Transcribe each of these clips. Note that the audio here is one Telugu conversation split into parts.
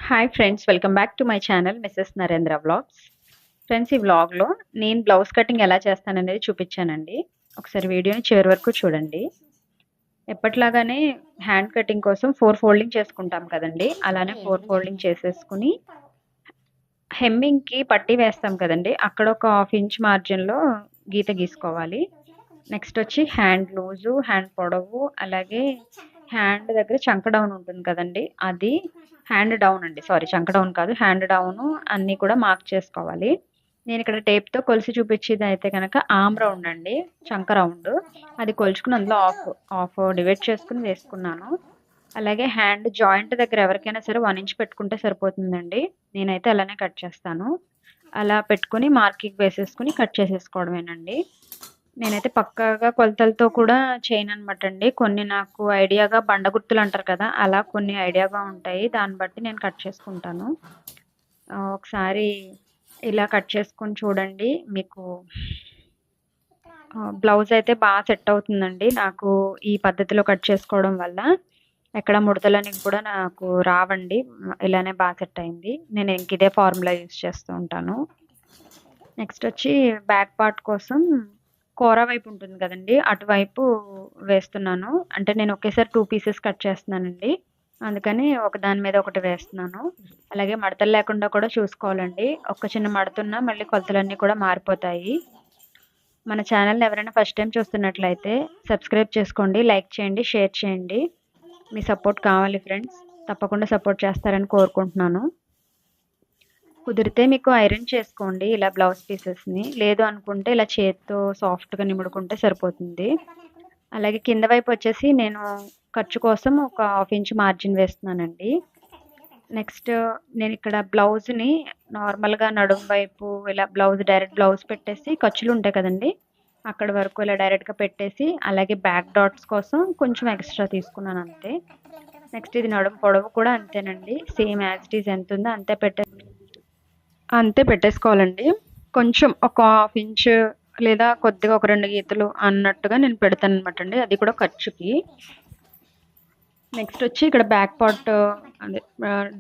Hi friends, welcome back to my channel Mrs Narendra vlogs. Friends, ఈ వ్లాగ్లో నేను బ్లౌజ్ కటింగ్ ఎలా చేస్తాననేది చూపించానండి. ఒకసారి వీడియోని చివరి వరకు చూడండి. ఎప్పటిలాగానే హ్యాండ్ కటింగ్ కోసం 4 ఫోల్డింగ్ చేసుకుంటాం కదండి, అలానే 4 ఫోల్డింగ్ చేసేసుకుని హెమ్మింగ్కి పట్టీ వేస్తాం కదండి, అక్కడ ఒక 1/2 ఇంచ్ మార్జిన్లో గీత గీసుకోవాలి. నెక్స్ట్ వచ్చి హ్యాండ్ లూజు, హ్యాండ్ పొడవు, అలాగే హ్యాండ్ దగ్గర చంక డౌన్ ఉంటుంది కదండి, అది హ్యాండ్ డౌన్ అండి, సారీ చంక డౌన్ కాదు, హ్యాండ్ డౌన్ అన్నీ కూడా మార్క్ చేసుకోవాలి. నేను ఇక్కడ టేప్తో కొలిసి చూపించేది అయితే కనుక ఆమ్ రౌండ్ అండి, చంక రౌండ్, అది కొలుచుకుని అందులో ఆఫ్ డివైడ్ చేసుకుని వేసుకున్నాను. అలాగే హ్యాండ్ జాయింట్ దగ్గర ఎవరికైనా సరే 1 ఇంచ్ పెట్టుకుంటే సరిపోతుందండి. నేనైతే అలానే కట్ చేస్తాను. అలా పెట్టుకుని మార్కింగ్ వేసేసుకుని కట్ చేసేసుకోవడమేనండి. నేనైతే పక్కాగా కొలతలతో కూడా చేయను అనమాట అండి. కొన్ని నాకు ఐడియాగా బండ గుర్తులు అంటారు కదా, అలా కొన్ని ఐడియాగా ఉంటాయి, దాన్ని బట్టి నేను కట్ చేసుకుంటాను. ఒకసారి ఇలా కట్ చేసుకొని చూడండి, మీకు బ్లౌజ్ అయితే బాగా సెట్ అవుతుందండి. నాకు ఈ పద్ధతిలో కట్ చేసుకోవడం వల్ల ఎక్కడ ముడతలని కూడా నాకు రావండి, ఇలానే బాగా సెట్ అయింది. నేను ఇంక ఇదే ఫార్ములా యూజ్ చేస్తూ ఉంటాను. నెక్స్ట్ వచ్చి బ్యాక్ పార్ట్ కోసం కూర వైపు ఉంటుంది కదండి, అటువైపు వేస్తున్నాను. అంటే నేను ఒకేసారి 2 పీసెస్ కట్ చేస్తున్నానండి, అందుకని ఒక దాని మీద ఒకటి వేస్తున్నాను. అలాగే మడతలు లేకుండా కూడా చూసుకోవాలండి, ఒక్క చిన్న మడతున్నా మళ్ళీ కొలతలన్నీ కూడా మారిపోతాయి. మన ఛానల్ని ఎవరైనా ఫస్ట్ టైం చూస్తున్నట్లయితే సబ్స్క్రైబ్ చేసుకోండి, లైక్ చేయండి, షేర్ చేయండి. మీ సపోర్ట్ కావాలి ఫ్రెండ్స్, తప్పకుండా సపోర్ట్ చేస్తారని కోరుకుంటున్నాను. కుదిరితే మీకు ఐరన్ చేసుకోండి ఇలా బ్లౌజ్ పీసెస్ని, లేదు అనుకుంటే ఇలా చేత్తో సాఫ్ట్గా నిముడుకుంటే సరిపోతుంది. అలాగే కింద వైపు వచ్చేసి నేను ఖర్చు కోసం ఒక 1/2 ఇంచ్ మార్జిన్ వేస్తున్నానండి. నెక్స్ట్ నేను ఇక్కడ బ్లౌజ్ని నార్మల్గా నడుం వైపు ఇలా డైరెక్ట్ బ్లౌజ్ పెట్టేసి, ఖర్చులు ఉంటాయి కదండి అక్కడ వరకు ఇలా డైరెక్ట్గా పెట్టేసి, అలాగే బ్యాక్ డాట్స్ కోసం కొంచెం ఎక్స్ట్రా తీసుకున్నాను అంతే. నెక్స్ట్ ఇది నడుం పొడవు కూడా అంతేనండి, సేమ్ యాజ్ ఇట్ ఈజ్ ఎంత ఉందో అంతే పెట్టేసుకోవాలండి. కొంచెం ఒక 1/2 ఇంచ్ లేదా కొద్దిగా ఒక 2 గీతలు అన్నట్టుగా నేను పెడతాను అనమాట అండి, అది కూడా ఖర్చుకి. నెక్స్ట్ వచ్చి ఇక్కడ బ్యాక్ పార్ట్ అదే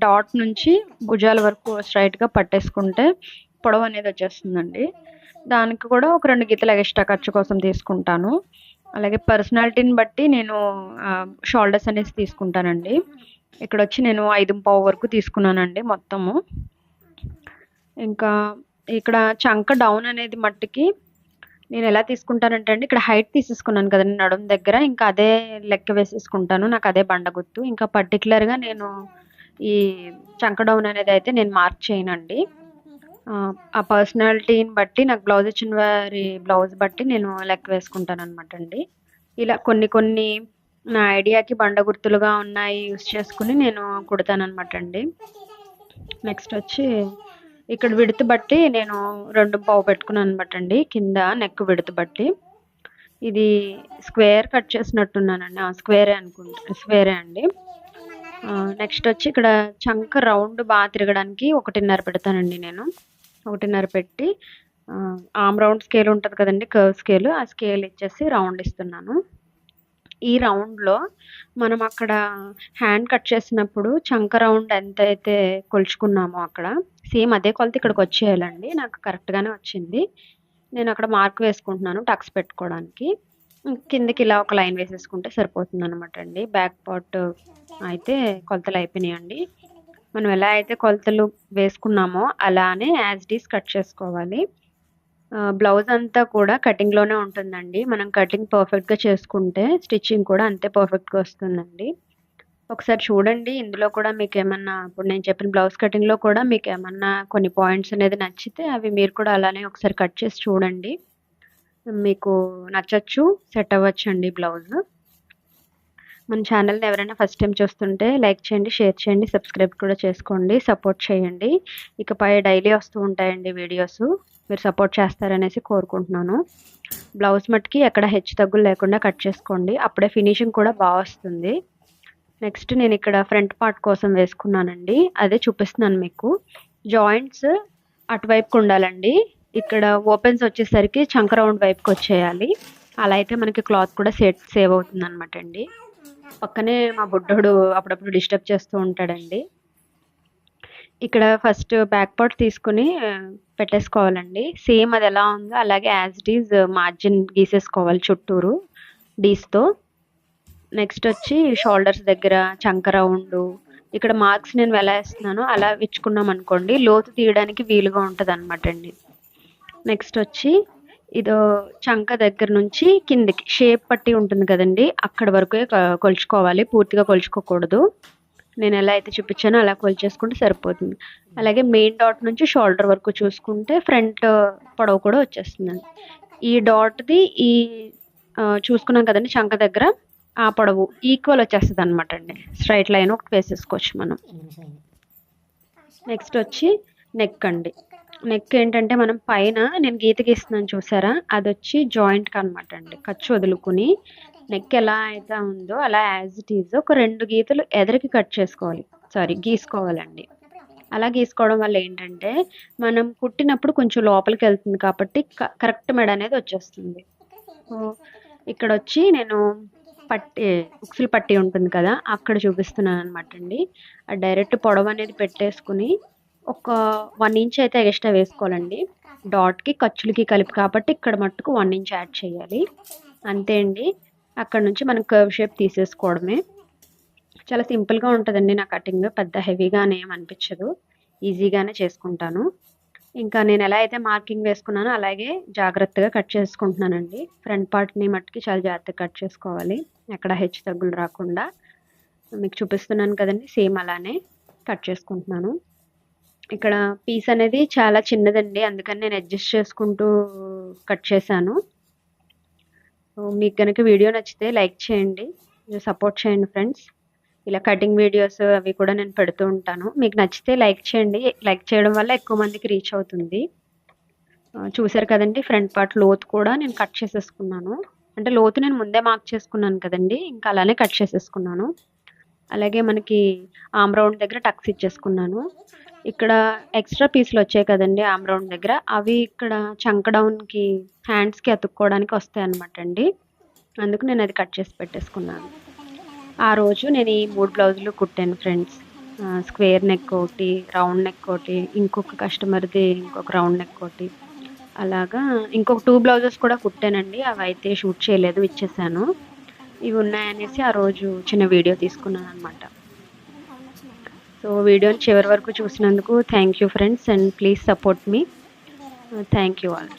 డాట్ నుంచి భుజాల వరకు స్ట్రైట్గా పట్టేసుకుంటే పొడవు అనేది వచ్చేస్తుందండి. దానికి కూడా ఒక 2 గీతలు ఎక్స్ట్రా ఖర్చు కోసం తీసుకుంటాను. అలాగే పర్సనాలిటీని బట్టి నేను షోల్డర్స్ అనేసి తీసుకుంటానండి. ఇక్కడ వచ్చి నేను 5.25 వరకు తీసుకున్నానండి మొత్తము. ఇంకా ఇక్కడ చంక డౌన్ అనేది మట్టుకి నేను ఎలా తీసుకుంటానంటే అండి, ఇక్కడ హైట్ తీసేసుకున్నాను కదండి నడుం దగ్గర, ఇంకా అదే లెక్క వేసేసుకుంటాను, నాకు అదే బండ గుర్తు. ఇంకా పర్టికులర్గా నేను ఈ చంక డౌన్ అనేది అయితే నేను మార్క్ చేయనండి. ఆ పర్సనాలిటీని బట్టి నాకు బ్లౌజ్ ఇచ్చిన వారి బ్లౌజ్ బట్టి నేను లెక్క వేసుకుంటాను అనమాట అండి. ఇలా కొన్ని నా ఐడియాకి బండ గుర్తులుగా ఉన్నాయి యూస్ చేసుకుని నేను కుడతాను అనమాట అండి. నెక్స్ట్ వచ్చి ఇక్కడ విడత బట్టి నేను 2.25 పెట్టుకున్నాను అనమాట అండి, కింద నెక్ విడత బట్టి. ఇది స్క్వేర్ కట్ చేసినట్టున్నానండి, స్క్వేరే అండి. నెక్స్ట్ వచ్చి ఇక్కడ చంక రౌండ్ బాగా తిరగడానికి 1.5 పెడతానండి నేను. 1.5 పెట్టి ఆమ్ రౌండ్ స్కేల్ ఉంటుంది కదండి, కర్వ్ స్కేల్, ఆ స్కేల్ ఇచ్చేసి రౌండ్ ఇస్తున్నాను. ఈ రౌండ్లో మనం అక్కడ హ్యాండ్ కట్ చేసినప్పుడు చంక రౌండ్ ఎంత అయితే కొలుచుకున్నామో అక్కడ సేమ్ అదే కొలత ఇక్కడికి వచ్చేయాలండి. నాకు కరెక్ట్గానే వచ్చింది. నేను అక్కడ మార్క్ వేసుకుంటున్నాను టక్స్ పెట్టుకోవడానికి. కిందకి ఇలా ఒక లైన్ వేసేసుకుంటే సరిపోతుంది అనమాట అండి. బ్యాక్ పార్ట్ అయితే కొలతలు అయిపోయినాయండి. మనం ఎలా అయితే కొలతలు వేసుకున్నామో అలానే యాజ్ ఇట్ ఈస్ కట్ చేసుకోవాలి. బ్లౌజ్ అంతా కూడా కటింగ్లోనే ఉంటుందండి, మనం కటింగ్ పర్ఫెక్ట్గా చేసుకుంటే స్టిచ్చింగ్ కూడా అంతే పర్ఫెక్ట్గా వస్తుందండి. ఒకసారి చూడండి, ఇందులో కూడా మీకు ఏమన్నా, ఇప్పుడు నేను చెప్పిన బ్లౌజ్ కటింగ్లో కూడా మీకు ఏమన్నా కొన్ని పాయింట్స్ అనేది నచ్చితే అవి మీరు కూడా అలానే ఒకసారి కట్ చేసి చూడండి, మీకు నచ్చచ్చు, సెట్ అవ్వచ్చండి బ్లౌజ్. మన ఛానల్ని ఎవరైనా ఫస్ట్ టైం చూస్తుంటే లైక్ చేయండి, షేర్ చేయండి, సబ్స్క్రైబ్ కూడా చేసుకోండి, సపోర్ట్ చేయండి. ఇకపై డైలీ వస్తూ ఉంటాయండి వీడియోస్, మీరు సపోర్ట్ చేస్తారనేసి కోరుకుంటున్నాను. బ్లౌజ్ మట్టుకి ఎక్కడ హెచ్చు తగ్గులు లేకుండా కట్ చేసుకోండి, అప్పుడే ఫినిషింగ్ కూడా బాగా వస్తుంది. నెక్స్ట్ నేను ఇక్కడ ఫ్రంట్ పార్ట్ కోసం వేసుకున్నానండి, అదే చూపిస్తున్నాను మీకు. జాయింట్స్ అటువైపుకు ఉండాలండి, ఇక్కడ ఓపెన్స్ వచ్చేసరికి చంక రౌండ్ వైపుకి వచ్చేయాలి. అలా అయితే మనకి క్లాత్ కూడా సేవ్ అవుతుంది అనమాట అండి. పక్కనే మా బుడ్డోడు అప్పుడప్పుడు డిస్టర్బ్ చేస్తూ ఉంటాడండి. ఇక్కడ ఫస్ట్ బ్యాక్ పార్ట్ తీసుకొని పెట్టేసుకోవాలండి. సేమ్ అది ఎలా ఉందో అలాగే యాజ్ ఇట్ ఈజ్ మార్జిన్ గీసేసుకోవాలి చుట్టూరు డీస్‌తో. నెక్స్ట్ వచ్చి షోల్డర్స్ దగ్గర చంక రౌండు ఇక్కడ మార్క్స్ నేను ఎలా వేస్తున్నానో అలా ఇచ్చుకున్నాం అనుకోండి లోతు తీయడానికి వీలుగా ఉంటదనమాట అండి. నెక్స్ట్ వచ్చి ఇదో చంక దగ్గర నుంచి కిందకి షేప్ పట్టి ఉంటుంది కదండి అక్కడ వరకే కొలుచుకోవాలి, పూర్తిగా కొలుచుకోకూడదు. నేను ఎలా అయితే చూపించానో అలా కొలిచేసుకుంటే సరిపోతుంది. అలాగే మెయిన్ డాట్ నుంచి షోల్డర్ వరకు చూసుకుంటే ఫ్రంట్ పొడవు కూడా వచ్చేస్తుందండి. ఈ డాట్ది ఈ చూసుకున్నాం కదండి చంక దగ్గర ఆ పొడవు ఈక్వల్ వచ్చేస్తుంది అనమాట అండి. స్ట్రైట్ లైన్ ఒకటి వేసేసుకోవచ్చు మనం. నెక్స్ట్ వచ్చి నెక్ అండి. నెక్ ఏంటంటే మనం పైన నేను గీత గీస్తున్నాను చూసారా అది వచ్చి జాయింట్కి అనమాట అండి. ఖర్చు వదులుకుని నెక్ ఎలా అయితే ఉందో అలా యాజ్ ఇట్ ఈజ్ ఒక 2 గీతలు ఎదరికి కట్ చేసుకోవాలి, గీసుకోవాలండి. అలా గీసుకోవడం వల్ల ఏంటంటే మనం కుట్టినప్పుడు కొంచెం లోపలికి వెళ్తుంది కాబట్టి కరెక్ట్ మెడ అనేది వచ్చేస్తుంది. ఇక్కడ వచ్చి నేను ఉక్సులు పట్టి ఉంటుంది కదా అక్కడ చూపిస్తున్నాను అనమాట అండి. ఆ డైరెక్ట్ పొడవు అనేది పెట్టేసుకుని ఒక 1 ఇంచ్ అయితే ఎక్స్ట్రా వేసుకోవాలండి. డాట్కి ఖర్చులకి కలిపి కాబట్టి ఇక్కడ మట్టుకు 1 ఇంచ్ యాడ్ చేయాలి అంతే అండి. అక్కడ నుంచి మనం కర్వ్ షేప్ తీసేసుకోవడమే. చాలా సింపుల్గా ఉంటుందండి నా కటింగ్, పెద్ద హెవీగానే ఏం అనిపించదు, ఈజీగానే చేసుకుంటాను. ఇంకా నేను ఎలా అయితే మార్కింగ్ వేసుకున్నానో అలాగే జాగ్రత్తగా కట్ చేసుకుంటున్నానండి. ఫ్రంట్ పార్ట్ని మట్టుకి చాలా జాగ్రత్తగా కట్ చేసుకోవాలి, ఎక్కడ హెచ్చు తగ్గులు రాకుండా. మీకు చూపిస్తున్నాను కదండి సేమ్ అలానే కట్ చేసుకుంటున్నాను. ఇక్కడ పీస్ అనేది చాలా చిన్నదండి అందుకని నేను అడ్జస్ట్ చేసుకుంటూ కట్ చేశాను. మీకు కనుక వీడియో నచ్చితే లైక్ చేయండి, సపోర్ట్ చేయండి ఫ్రెండ్స్. ఇలా కటింగ్ వీడియోస్ అవి కూడా నేను పెడుతూ ఉంటాను. మీకు నచ్చితే లైక్ చేయండి, లైక్ చేయడం వల్ల ఎక్కువ మందికి రీచ్ అవుతుంది. చూసారు కదండి ఫ్రంట్ పార్ట్ లోతు కూడా నేను కట్ చేసేసుకున్నాను. అంటే లోతు నేను ముందే మార్క్ చేసుకున్నాను కదండి, ఇంకా అలానే కట్ చేసేసుకున్నాను. అలాగే మనకి ఆమ్ రౌండ్ దగ్గర టక్స్ ఇచ్చేసుకున్నాను. ఇక్కడ ఎక్స్ట్రా పీసులు వచ్చాయి కదండి ఆమ్ రౌండ్ దగ్గర, అవి ఇక్కడ చంక డౌన్కి హ్యాండ్స్కి అతుక్కోవడానికి వస్తాయి అనమాట అండి. అందుకు నేను అది కట్ చేసి పెట్టేసుకున్నాను. ఆ రోజు నేను ఈ 3 బ్లౌజులు కుట్టాను ఫ్రెండ్స్. స్క్వేర్ నెక్ ఒకటి, రౌండ్ నెక్ ఒకటి, ఇంకొక కస్టమర్ది ఇంకొక రౌండ్ నెక్ ఒకటి, అలాగా ఇంకొక 2 బ్లౌజెస్ కూడా కుట్టానండి. అవి అయితే షూట్ చేయలేదు, ఇచ్చేసాను. ఇవి ఉన్నాయనేసి ఆ రోజు చిన్న వీడియో తీసుకున్నాను అనమాట. సో వీడియోని చివరి వరకు చూసినందుకు thank you friends, and please support me. Thank you all.